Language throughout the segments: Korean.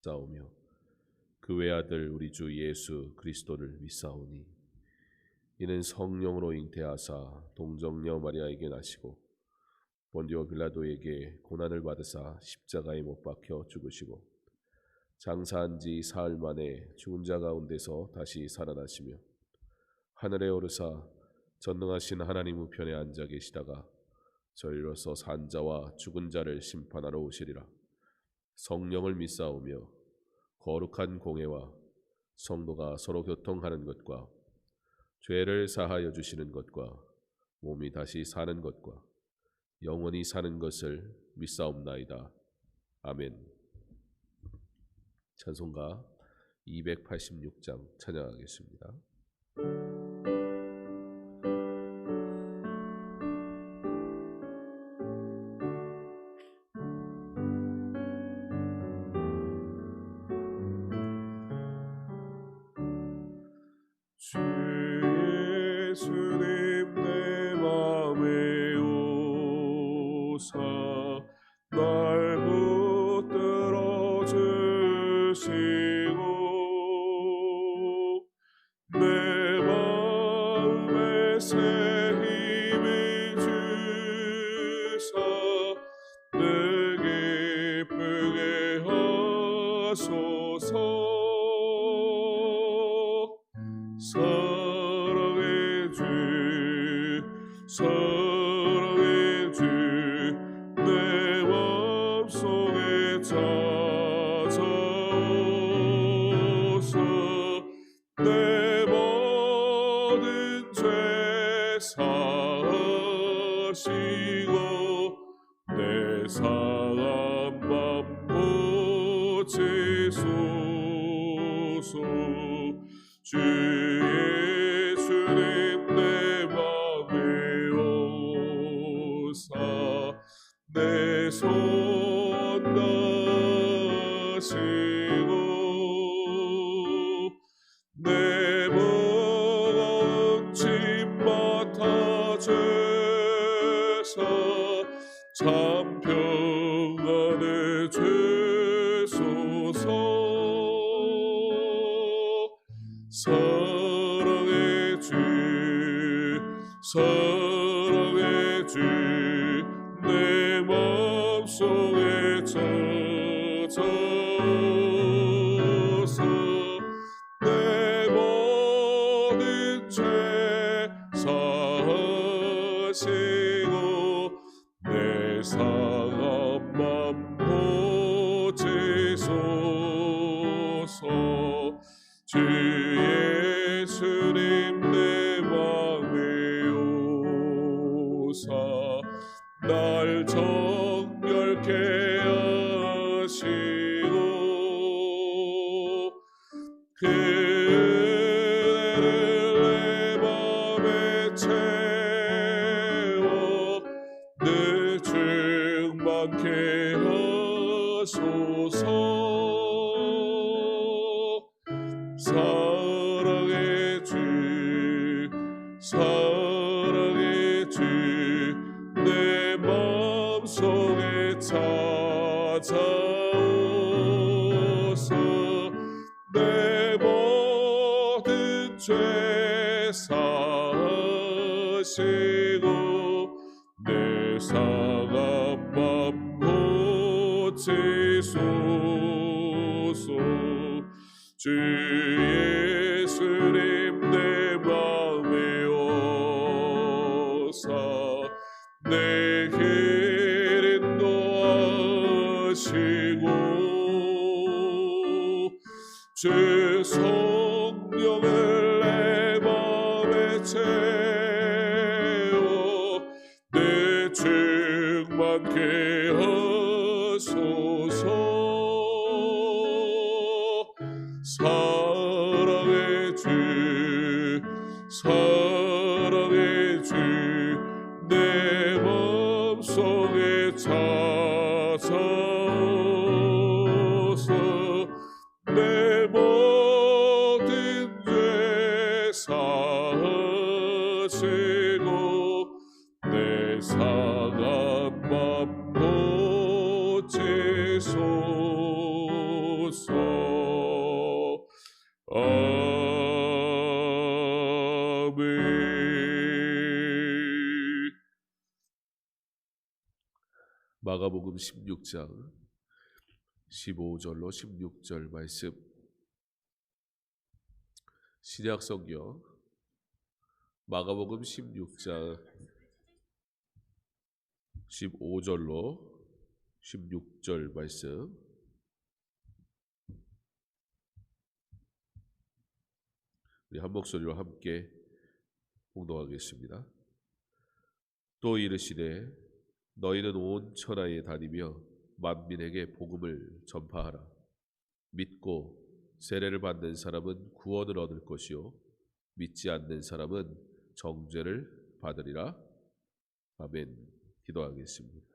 싸우며 그 외아들 우리 주 예수 그리스도를 믿사오니 이는 성령으로 잉태하사 동정녀 마리아에게 나시고 본디오 빌라도에게 고난을 받으사 십자가에 못 박혀 죽으시고 장사한 지 사흘 만에 죽은 자 가운데서 다시 살아나시며 하늘에 오르사 전능하신 하나님 우편에 앉아 계시다가 저희로서 산 자와 죽은 자를 심판하러 오시리라. 성령을 믿사오며 거룩한 공회와 성도가 서로 교통하는 것과 죄를 사하여 주시는 것과 몸이 다시 사는 것과 영원히 사는 것을 믿사옵나이다. 아멘. 찬송가 286장 찬양하겠습니다. 주 예수님 내 맘에 오사 날 붙들어 주시고 내 마음에 새 힘을 주사 내게 기쁘게 하소서. 사랑의 주 사랑의 주 내 맘속에 찾아오사 내 모든 죄 사하시고 내 상한 맘 고치소서. 주 예수님 내 맘에 오사 내 손 다시고 내 무거운 짐 맡아주사 참 평안을 주소서. 사랑의 주 사랑의 주 내 맘속에 찾아오사 내 모든 죄 사하시고 내 상한 맘 고치소서. 주 예수님 내 맘에 오사 날 정결케 하시고 그대를 내 맘에 채워 늘 충만케 하소서. 사랑의 주 사랑의 주 내 맘속에 찾아오사 내 모든 죄 사하시고 내 상한 맘 고치소서. 주 예수님 내 맘에 오사 내 길 인도하시고 주 성령을 내 맘에 채워 내 충만케 하소서. 사랑의 주 사랑의 주 내 맘속에 찾아오사 내 모든 죄 사하시고 내 상한 맘 고치소서. 마가복음 16장 15절로 16절 말씀, 신약성경 마가복음 16장 15절로 16절 말씀, 우리 한 목소리로 함께 봉독하겠습니다. 또 이르시되 너희는 온 천하에 다니며 만민에게 복음을 전파하라. 믿고 세례를 받는 사람은 구원을 얻을 것이요 믿지 않는 사람은 정죄를 받으리라. 아멘. 기도하겠습니다.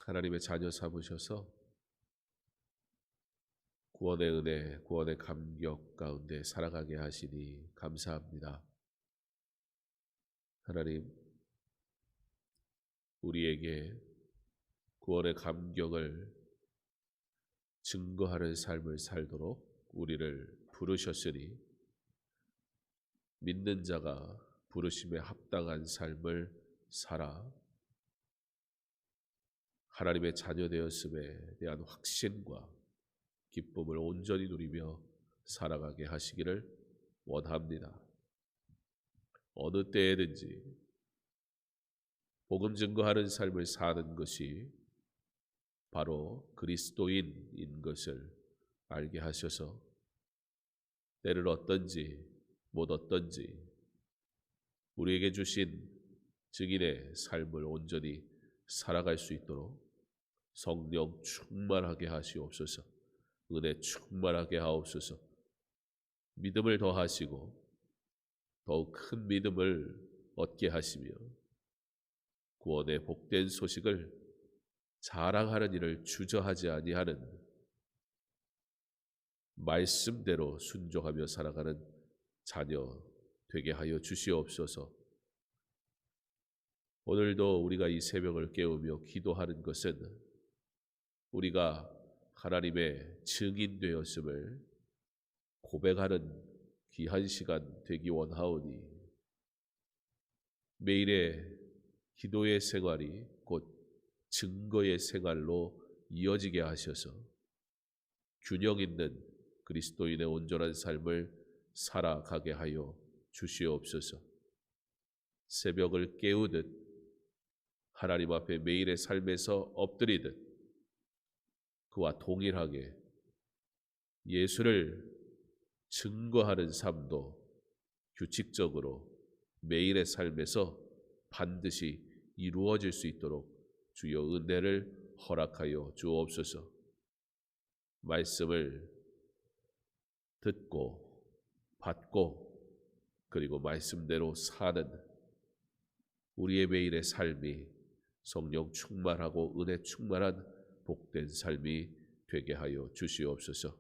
하나님의 자녀 삼으셔서 구원의 은혜, 구원의 감격 가운데 살아가게 하시니 감사합니다. 하나님, 우리에게 구원의 감격을 증거하는 삶을 살도록 우리를 부르셨으니 믿는 자가 부르심에 합당한 삶을 살아 하나님의 자녀 되었음에 대한 확신과 기쁨을 온전히 누리며 살아가게 하시기를 원합니다. 어느 때에든지 복음 증거하는 삶을 사는 것이 바로 그리스도인인 것을 알게 하셔서 때를 어떤지 못 어떤지 우리에게 주신 증인의 삶을 온전히 살아갈 수 있도록 성령 충만하게 하시옵소서. 은혜 충만하게 하옵소서. 믿음을 더하시고 더욱 큰 믿음을 얻게 하시며 구원의 복된 소식을 자랑하는 일을 주저하지 아니하는 말씀대로 순종하며 살아가는 자녀 되게 하여 주시옵소서. 오늘도 우리가 이 새벽을 깨우며 기도하는 것은 우리가 하나님의 증인 되었음을 고백하는 귀한 시간 되기 원하오니 매일의 기도의 생활이 곧 증거의 생활로 이어지게 하셔서 균형 있는 그리스도인의 온전한 삶을 살아가게 하여 주시옵소서. 새벽을 깨우듯 하나님 앞에 매일의 삶에서 엎드리듯 그와 동일하게 예수를 증거하는 삶도 규칙적으로 매일의 삶에서 반드시 이루어질 수 있도록 주여 은혜를 허락하여 주옵소서. 말씀을 듣고 받고 그리고 말씀대로 사는 우리의 매일의 삶이 성령 충만하고 은혜 충만한 복된 삶이 되게 하여 주시옵소서.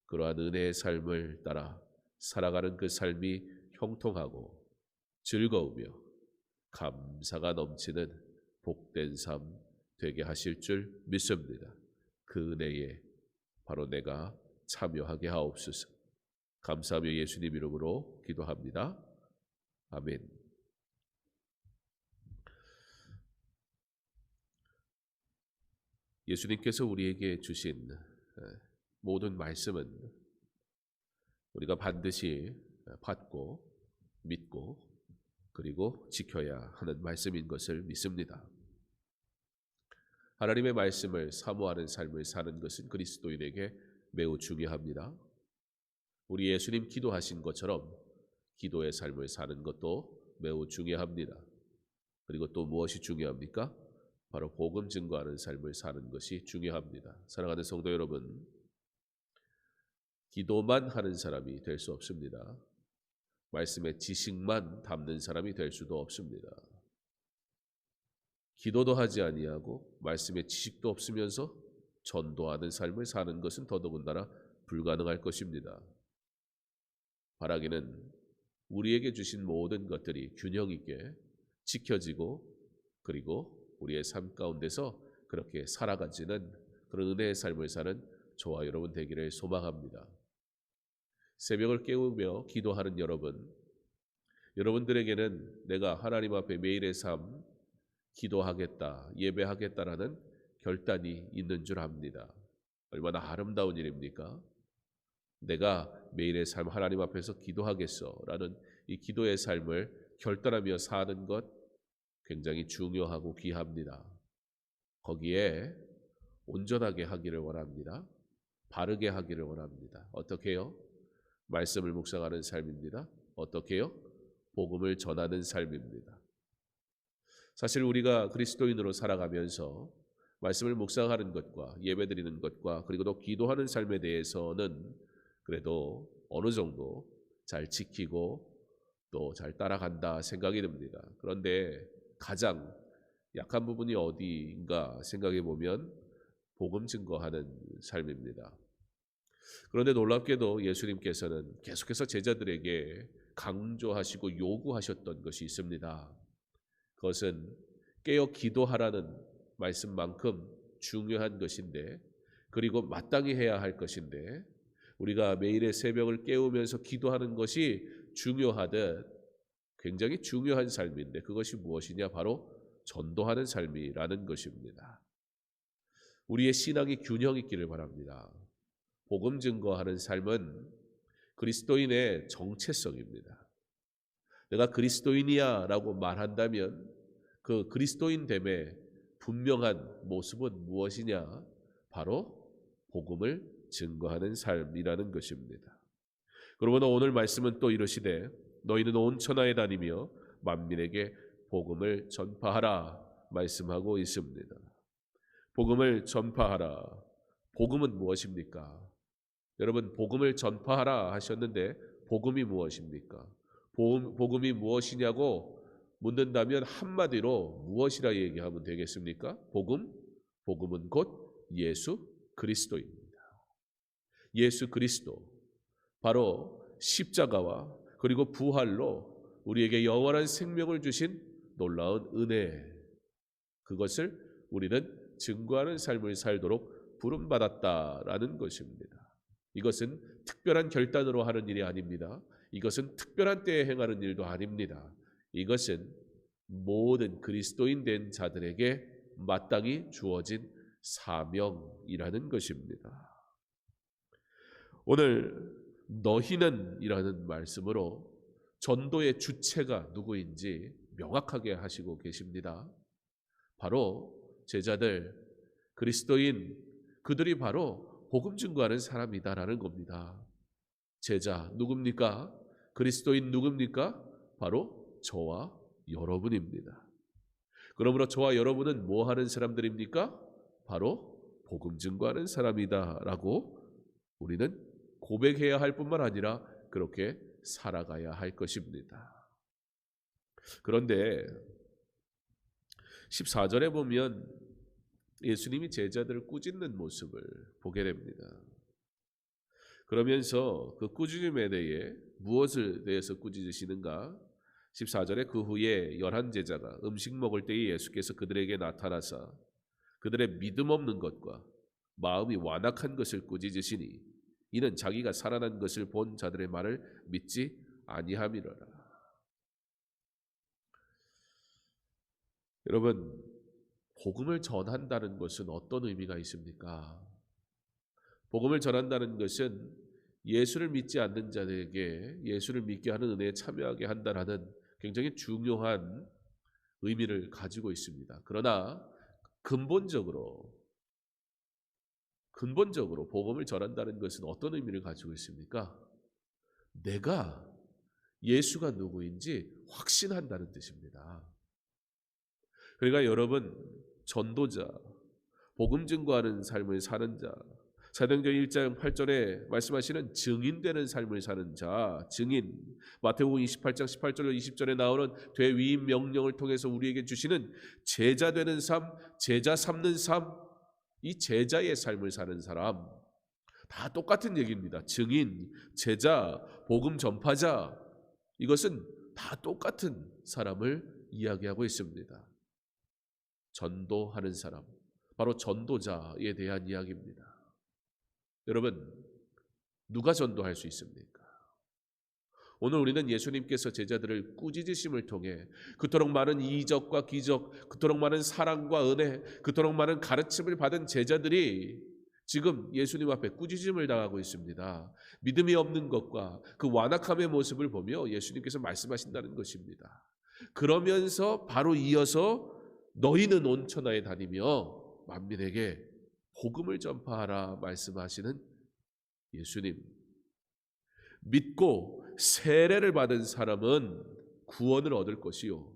그러한 은혜의 삶을 따라 살아가는 그 삶이 형통하고 즐거우며 감사가 넘치는 복된 삶 되게 하실 줄 믿습니다. 그 은혜에 바로 내가 참여하게 하옵소서. 감사하며 예수님 이름으로 기도합니다. 아멘. 예수님께서 우리에게 주신 모든 말씀은 우리가 반드시 받고 믿고 그리고 지켜야 하는 말씀인 것을 믿습니다. 하나님의 말씀을 사모하는 삶을 사는 것은 그리스도인에게 매우 중요합니다. 우리 예수님 기도하신 것처럼 기도의 삶을 사는 것도 매우 중요합니다. 그리고 또 무엇이 중요합니까? 바로 복음 증거하는 삶을 사는 것이 중요합니다. 사랑하는 성도 여러분, 기도만 하는 사람이 될 수 없습니다. 말씀의 지식만 담는 사람이 될 수도 없습니다. 기도도 하지 아니하고 말씀의 지식도 없으면서 전도하는 삶을 사는 것은 더더군다나 불가능할 것입니다. 바라기는 우리에게 주신 모든 것들이 균형 있게 지켜지고 그리고 우리의 삶 가운데서 그렇게 살아가지는 그런 은혜의 삶을 사는 저와 여러분 되기를 소망합니다. 새벽을 깨우며 기도하는 여러분들에게는 내가 하나님 앞에 매일의 삶 기도하겠다, 예배하겠다라는 결단이 있는 줄 압니다. 얼마나 아름다운 일입니까? 내가 매일의 삶 하나님 앞에서 기도하겠어라는 이 기도의 삶을 결단하며 사는 것 굉장히 중요하고 귀합니다. 거기에 온전하게 하기를 원합니다. 바르게 하기를 원합니다. 어떻게 해요? 말씀을 묵상하는 삶입니다. 어떻게 해요? 복음을 전하는 삶입니다. 사실 우리가 그리스도인으로 살아가면서 말씀을 묵상하는 것과 예배드리는 것과 그리고 또 기도하는 삶에 대해서는 그래도 어느 정도 잘 지키고 또 잘 따라간다 생각이 듭니다. 그런데 가장 약한 부분이 어디인가 생각해 보면 복음 증거하는 삶입니다. 그런데 놀랍게도 예수님께서는 계속해서 제자들에게 강조하시고 요구하셨던 것이 있습니다. 그것은 깨어 기도하라는 말씀만큼 중요한 것인데, 그리고 마땅히 해야 할 것인데, 우리가 매일의 새벽을 깨우면서 기도하는 것이 중요하듯 굉장히 중요한 삶인데, 그것이 무엇이냐? 바로 전도하는 삶이라는 것입니다. 우리의 신앙이 균형 있기를 바랍니다. 복음 증거하는 삶은 그리스도인의 정체성입니다. 내가 그리스도인이야 라고 말한다면 그 그리스도인됨의 분명한 모습은 무엇이냐? 바로 복음을 증거하는 삶이라는 것입니다. 그러므로 오늘 말씀은 또 이르시되 너희는 온 천하에 다니며 만민에게 복음을 전파하라 말씀하고 있습니다. 복음을 전파하라. 복음은 무엇입니까? 여러분, 복음을 전파하라 하셨는데 복음이 무엇입니까? 복음이 무엇이냐고 묻는다면 한마디로 무엇이라 얘기하면 되겠습니까? 복음은 곧 예수 그리스도입니다. 예수 그리스도, 바로 십자가와 그리고 부활로 우리에게 영원한 생명을 주신 놀라운 은혜, 그것을 우리는 증거하는 삶을 살도록 부름받았다라는 것입니다. 이것은 특별한 결단으로 하는 일이 아닙니다. 이것은 특별한 때에 행하는 일도 아닙니다. 이것은 모든 그리스도인 된 자들에게 마땅히 주어진 사명이라는 것입니다. 오늘 너희는 이라는 말씀으로 전도의 주체가 누구인지 명확하게 하시고 계십니다. 바로 제자들, 그리스도인, 그들이 바로 복음 증거하는 사람이다라는 겁니다. 제자 누굽니까? 그리스도인 누굽니까? 바로 저와 여러분입니다. 그러므로 저와 여러분은 뭐 하는 사람들입니까? 바로 복음 증거하는 사람이다라고 우리는 고백해야 할 뿐만 아니라 그렇게 살아가야 할 것입니다. 그런데 14절에 보면 예수님이 제자들을 꾸짖는 모습을 보게 됩니다. 그러면서 그 꾸짖음에 대해 무엇을 대해서 꾸짖으시는가? 14절에 그 후에 11제자가 음식 먹을 때에 예수께서 그들에게 나타나사 그들의 믿음 없는 것과 마음이 완악한 것을 꾸짖으시니 이는 자기가 살아난 것을 본 자들의 말을 믿지 아니함이로라. 여러분, 복음을 전한다는 것은 어떤 의미가 있습니까? 복음을 전한다는 것은 예수를 믿지 않는 자들에게 예수를 믿게 하는 은혜에 참여하게 한다는 굉장히 중요한 의미를 가지고 있습니다. 그러나 근본적으로 복음을 전한다는 것은 어떤 의미를 가지고 있습니까? 내가 예수가 누구인지 확신한다는 뜻입니다. 그러니까 여러분, 전도자, 복음 증거하는 삶을 사는 자, 사도행전 1장 8절에 말씀하시는 증인되는 삶을 사는 자, 증인, 마태복음 28장 18절로 20절에 나오는 되위임 명령을 통해서 우리에게 주시는 제자 되는 삶, 제자 삼는 삶, 이 제자의 삶을 사는 사람, 다 똑같은 얘기입니다. 증인, 제자, 복음 전파자, 이것은 다 똑같은 사람을 이야기하고 있습니다. 전도하는 사람, 바로 전도자에 대한 이야기입니다. 여러분, 누가 전도할 수 있습니까? 오늘 우리는 예수님께서 제자들을 꾸짖으심을 통해 그토록 많은 이적과 기적, 그토록 많은 사랑과 은혜, 그토록 많은 가르침을 받은 제자들이 지금 예수님 앞에 꾸짖음을 당하고 있습니다. 믿음이 없는 것과 그 완악함의 모습을 보며 예수님께서 말씀하신다는 것입니다. 그러면서 바로 이어서 너희는 온 천하에 다니며 만민에게 복음을 전파하라 말씀하시는 예수님. 믿고 세례를 받은 사람은 구원을 얻을 것이요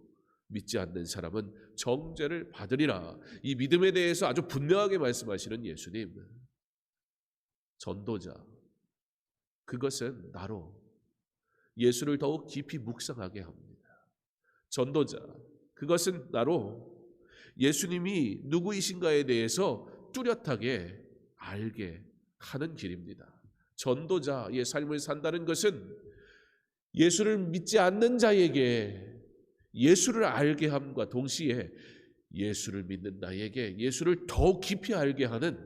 믿지 않는 사람은 정죄를 받으리라. 이 믿음에 대해서 아주 분명하게 말씀하시는 예수님. 전도자, 그것은 나로 예수를 더욱 깊이 묵상하게 합니다. 전도자, 그것은 나로 예수님이 누구이신가에 대해서 뚜렷하게 알게 하는 길입니다. 전도자의 삶을 산다는 것은 예수를 믿지 않는 자에게 예수를 알게 함과 동시에 예수를 믿는 나에게 예수를 더 깊이 알게 하는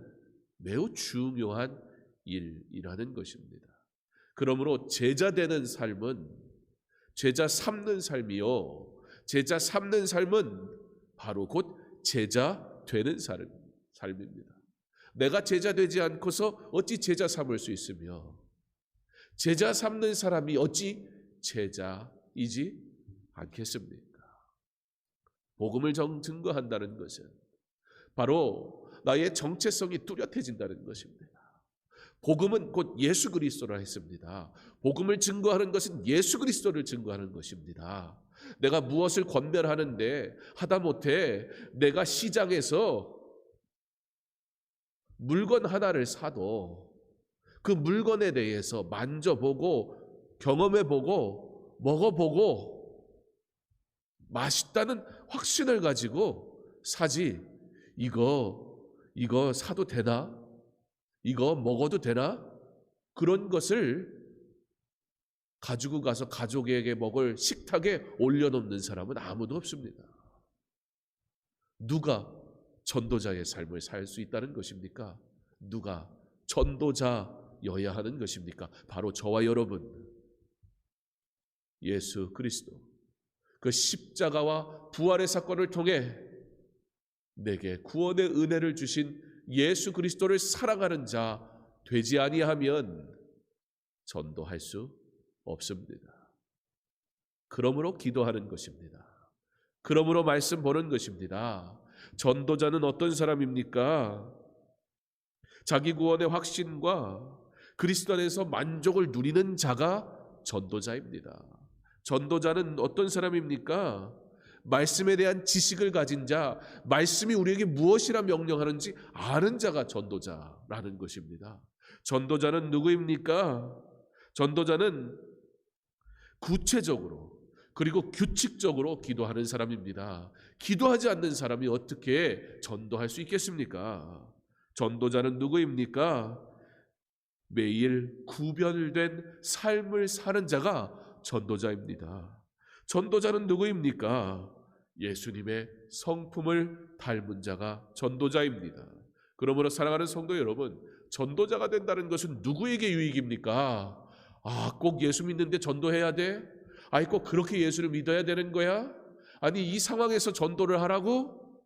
매우 중요한 일이라는 것입니다. 그러므로 제자 되는 삶은 제자 삼는 삶이요, 제자 삼는 삶은 바로 곧 제자 되는 삶입니다. 내가 제자 되지 않고서 어찌 제자 삼을 수 있으며 제자 삼는 사람이 어찌 제자이지 않겠습니까? 복음을 증거한다는 것은 바로 나의 정체성이 뚜렷해진다는 것입니다. 복음은 곧 예수 그리스도라 했습니다. 복음을 증거하는 것은 예수 그리스도를 증거하는 것입니다. 내가 무엇을 권면하는데 하다못해 내가 시장에서 물건 하나를 사도 그 물건에 대해서 만져보고 경험해보고 먹어보고 맛있다는 확신을 가지고 사지. 이거 사도 되나? 이거 먹어도 되나? 그런 것을 가지고 가서 가족에게 먹을 식탁에 올려놓는 사람은 아무도 없습니다. 누가 전도자의 삶을 살 수 있다는 것입니까? 누가 전도자여야 하는 것입니까? 바로 저와 여러분. 예수 그리스도 그 십자가와 부활의 사건을 통해 내게 구원의 은혜를 주신 예수 그리스도를 사랑하는 자 되지 아니하면 전도할 수 없습니다. 그러므로 기도하는 것입니다. 그러므로 말씀 보는 것입니다. 전도자는 어떤 사람입니까? 자기 구원의 확신과 그리스도 안에서 만족을 누리는 자가 전도자입니다. 전도자는 어떤 사람입니까? 말씀에 대한 지식을 가진 자, 말씀이 우리에게 무엇이라 명령하는지 아는 자가 전도자라는 것입니다. 전도자는 누구입니까? 전도자는 구체적으로 그리고 규칙적으로 기도하는 사람입니다. 기도하지 않는 사람이 어떻게 전도할 수 있겠습니까? 전도자는 누구입니까? 매일 구별된 삶을 사는 자가 전도자입니다. 전도자는 누구입니까? 예수님의 성품을 닮은 자가 전도자입니다. 그러므로 사랑하는 성도 여러분, 전도자가 된다는 것은 누구에게 유익입니까? 꼭 예수 믿는데 전도해야 돼? 꼭 그렇게 예수를 믿어야 되는 거야? 아니, 이 상황에서 전도를 하라고?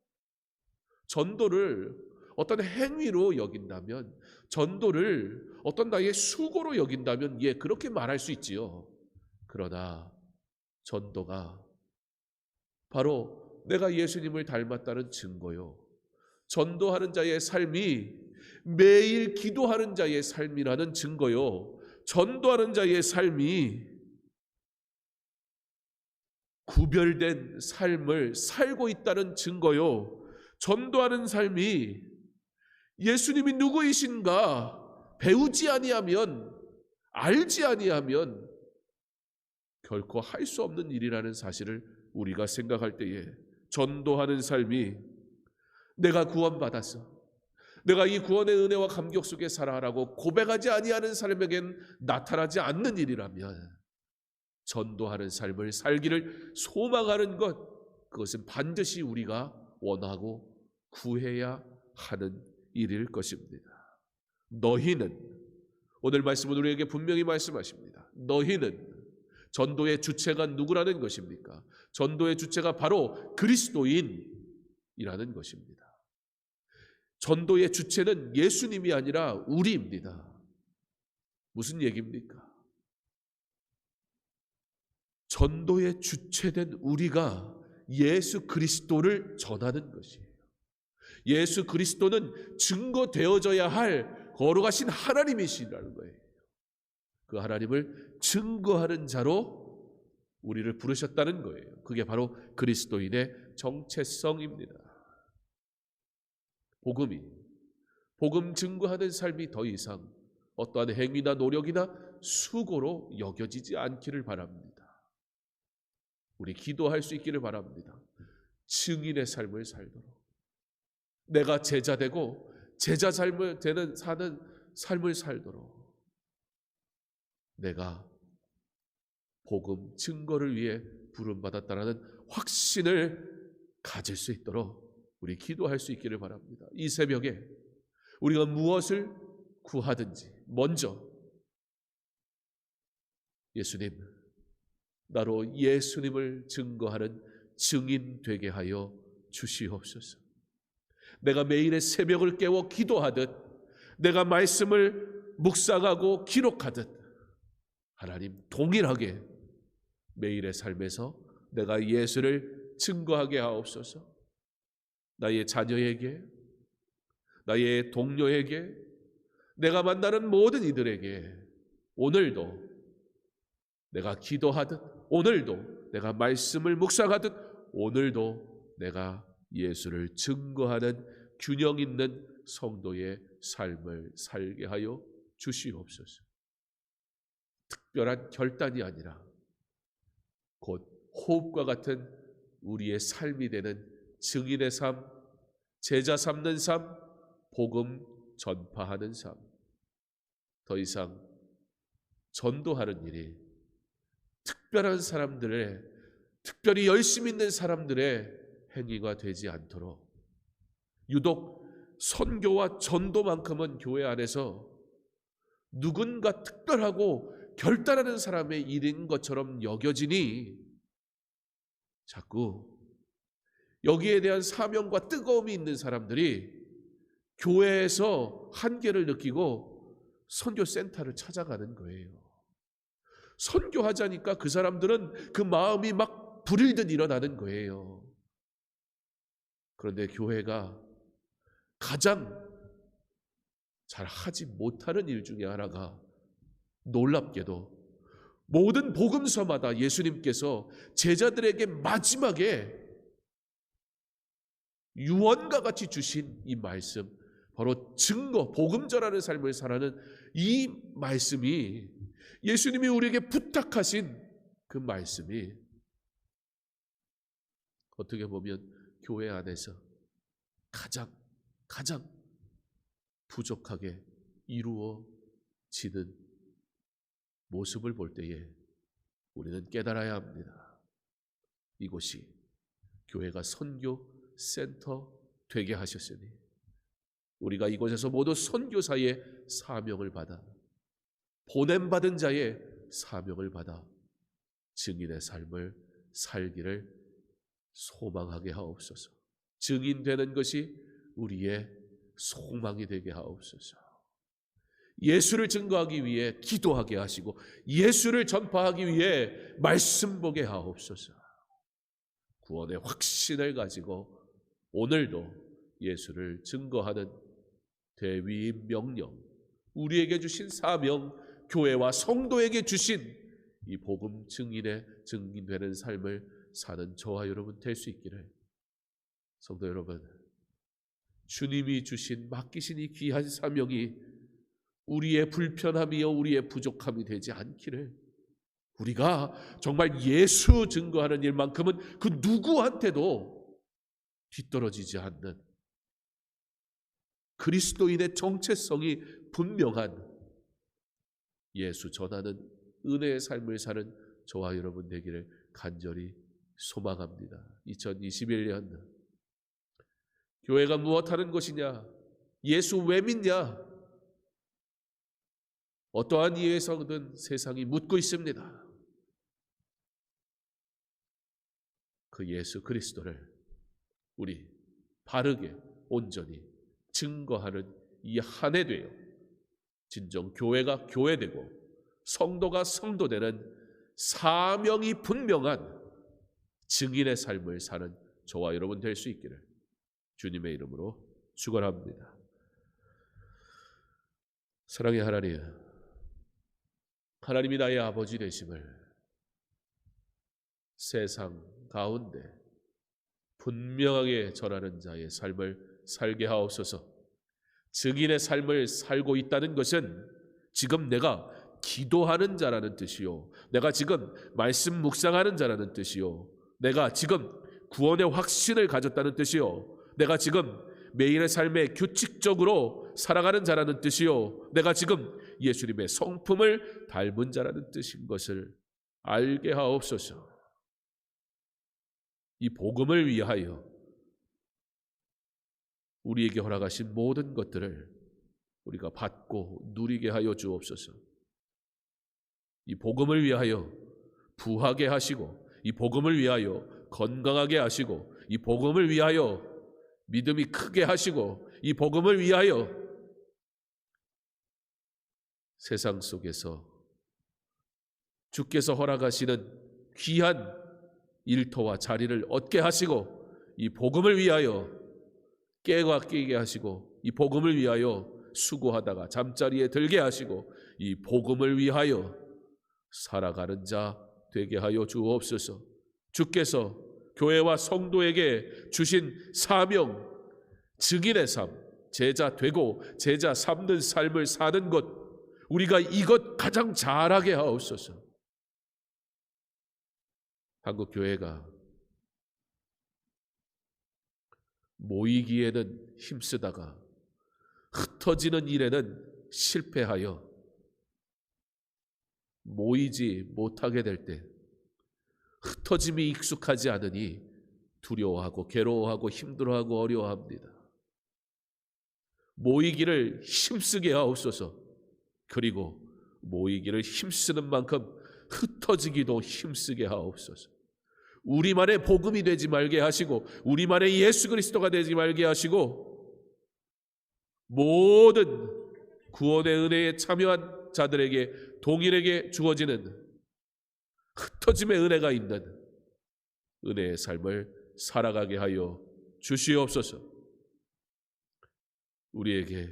전도를 어떤 행위로 여긴다면, 전도를 어떤 나의 수고로 여긴다면 그렇게 말할 수 있지요. 그러나 전도가 바로 내가 예수님을 닮았다는 증거요, 전도하는 자의 삶이 매일 기도하는 자의 삶이라는 증거요, 전도하는 자의 삶이 구별된 삶을 살고 있다는 증거요, 전도하는 삶이 예수님이 누구이신가 배우지 아니하면, 알지 아니하면 결코 할 수 없는 일이라는 사실을 우리가 생각할 때에, 전도하는 삶이 내가 구원받았어, 내가 이 구원의 은혜와 감격 속에 살아라고 고백하지 아니하는 삶에겐 나타나지 않는 일이라면, 전도하는 삶을 살기를 소망하는 것, 그것은 반드시 우리가 원하고 구해야 하는 일일 것입니다. 너희는, 오늘 말씀은 우리에게 분명히 말씀하십니다. 너희는 전도의 주체가 누구라는 것입니까? 전도의 주체가 바로 그리스도인이라는 것입니다. 전도의 주체는 예수님이 아니라 우리입니다. 무슨 얘기입니까? 전도의 주체된 우리가 예수 그리스도를 전하는 것이에요. 예수 그리스도는 증거되어져야 할 거룩하신 하나님이시라는 거예요. 그 하나님을 증거하는 자로 우리를 부르셨다는 거예요. 그게 바로 그리스도인의 정체성입니다. 복음 증거하는 삶이 더 이상 어떠한 행위나 노력이나 수고로 여겨지지 않기를 바랍니다. 우리 기도할 수 있기를 바랍니다. 증인의 삶을 살도록, 내가 제자 되고 제자 삶을 사는 삶을 살도록, 내가 복음 증거를 위해 부름받았다라는 확신을 가질 수 있도록 우리 기도할 수 있기를 바랍니다. 이 새벽에 우리가 무엇을 구하든지 먼저 예수님, 나로 예수님을 증거하는 증인 되게 하여 주시옵소서. 내가 매일의 새벽을 깨워 기도하듯, 내가 말씀을 묵상하고 기록하듯, 하나님 동일하게 매일의 삶에서 내가 예수를 증거하게 하옵소서. 나의 자녀에게, 나의 동료에게, 내가 만나는 모든 이들에게 오늘도 내가 기도하듯, 오늘도 내가 말씀을 묵상하듯, 오늘도 내가 예수를 증거하는 균형 있는 성도의 삶을 살게 하여 주시옵소서. 특별한 결단이 아니라 곧 호흡과 같은 우리의 삶이 되는 증인의 삶, 제자 삼는 삶, 복음 전파하는 삶. 더 이상 전도하는 일이 특별한 사람들의, 특별히 열심히 있는 사람들의 행위가 되지 않도록, 유독 선교와 전도만큼은 교회 안에서 누군가 특별하고 결단하는 사람의 일인 것처럼 여겨지니 자꾸 여기에 대한 사명과 뜨거움이 있는 사람들이 교회에서 한계를 느끼고 선교센터를 찾아가는 거예요. 선교하자니까 그 사람들은 그 마음이 막 불일 듯 일어나는 거예요. 그런데 교회가 가장 잘 하지 못하는 일 중에 하나가 놀랍게도 모든 복음서마다 예수님께서 제자들에게 마지막에 유언과 같이 주신 이 말씀, 바로 증거, 복음 전하는 삶을 살아가는 이 말씀이, 예수님이 우리에게 부탁하신 그 말씀이 어떻게 보면 교회 안에서 가장 부족하게 이루어지는 모습을 볼 때에 우리는 깨달아야 합니다. 이곳이 교회가 선교센터 되게 하셨으니 우리가 이곳에서 모두 선교사의 사명을 받아, 보냄받은 자의 사명을 받아 증인의 삶을 살기를 소망하게 하옵소서. 증인되는 것이 우리의 소망이 되게 하옵소서. 예수를 증거하기 위해 기도하게 하시고 예수를 전파하기 위해 말씀 보게 하옵소서. 구원의 확신을 가지고 오늘도 예수를 증거하는 대위의 명령, 우리에게 주신 사명, 교회와 성도에게 주신 이 복음 증인되는 삶을 사는 저와 여러분 될 수 있기를, 성도 여러분, 주님이 주신 맡기신 이 귀한 사명이 우리의 불편함이요 우리의 부족함이 되지 않기를, 우리가 정말 예수 증거하는 일만큼은 그 누구한테도 뒤떨어지지 않는 그리스도인의 정체성이 분명한 예수 전하는 은혜의 삶을 사는 저와 여러분 되기를 간절히 소망합니다. 2021년 교회가 무엇하는 것이냐? 예수 왜 믿냐? 어떠한 이유에서든 세상이 묻고 있습니다. 그 예수 그리스도를 우리 바르게 온전히 증거하는 이 한 해 되어 진정 교회가 교회되고 성도가 성도되는 사명이 분명한 증인의 삶을 사는 저와 여러분 될 수 있기를 주님의 이름으로 축원합니다. 사랑의 하나님, 하나님이 나의 아버지 되심을 세상 가운데 분명하게 전하는 자의 삶을 살게 하옵소서. 증인의 삶을 살고 있다는 것은 지금 내가 기도하는 자라는 뜻이요, 내가 지금 말씀 묵상하는 자라는 뜻이요, 내가 지금 구원의 확신을 가졌다는 뜻이요, 내가 지금 매일의 삶에 규칙적으로 살아가는 자라는 뜻이요, 내가 지금 예수님의 성품을 닮은 자라는 뜻인 것을 알게 하옵소서. 이 복음을 위하여 우리에게 허락하신 모든 것들을 우리가 받고 누리게 하여 주옵소서. 이 복음을 위하여 부하게 하시고, 이 복음을 위하여 건강하게 하시고, 이 복음을 위하여 믿음이 크게 하시고, 이 복음을 위하여 세상 속에서 주께서 허락하시는 귀한 일터와 자리를 얻게 하시고, 이 복음을 위하여 깨가 끼게 하시고, 이 복음을 위하여 수고하다가 잠자리에 들게 하시고, 이 복음을 위하여 살아가는 자 되게 하여 주옵소서. 주께서 교회와 성도에게 주신 사명, 증인의 삶, 제자 되고 제자 삼는 삶을 사는 것, 우리가 이것 가장 잘하게 하옵소서. 한국 교회가 모이기에는 힘쓰다가 흩어지는 일에는 실패하여 모이지 못하게 될 때 흩어짐이 익숙하지 않으니 두려워하고 괴로워하고 힘들어하고 어려워합니다. 모이기를 힘쓰게 하옵소서. 그리고 모이기를 힘쓰는 만큼 흩어지기도 힘쓰게 하옵소서. 우리만의 복음이 되지 말게 하시고, 우리만의 예수 그리스도가 되지 말게 하시고, 모든 구원의 은혜에 참여한 자들에게 동일하게 주어지는 흩어짐의 은혜가 있는 은혜의 삶을 살아가게 하여 주시옵소서. 우리에게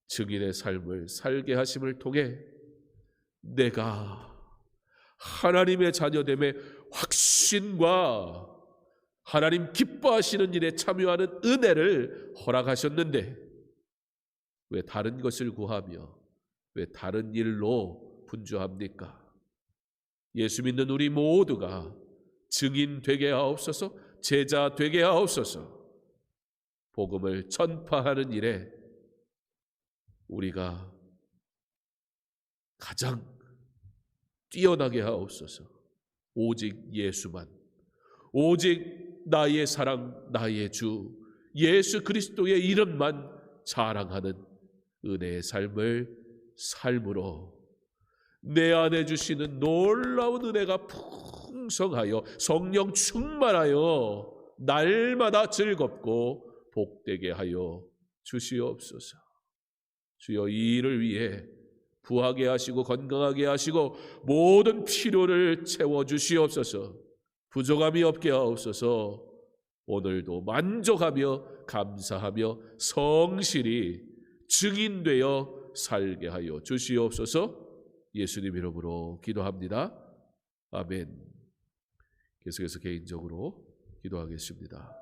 증인의 삶을 살게 하심을 통해 내가 하나님의 자녀됨의 확신과 하나님 기뻐하시는 일에 참여하는 은혜를 허락하셨는데 왜 다른 것을 구하며 왜 다른 일로 분주합니까? 예수 믿는 우리 모두가 증인 되게 하옵소서, 제자 되게 하옵소서. 복음을 전파하는 일에 우리가 가장 뛰어나게 하옵소서. 오직 예수만, 오직 나의 사랑, 나의 주 예수 그리스도의 이름만 자랑하는 은혜의 삶을 삶으로 내 안에 주시는 놀라운 은혜가 풍성하여 성령 충만하여 날마다 즐겁고 복되게 하여 주시옵소서. 주여, 이 일을 위해 부하게 하시고 건강하게 하시고 모든 필요를 채워주시옵소서. 부족함이 없게 하옵소서. 오늘도 만족하며 감사하며 성실히 증인되어 살게 하여 주시옵소서. 예수님 이름으로 기도합니다. 아멘. 계속해서 개인적으로 기도하겠습니다.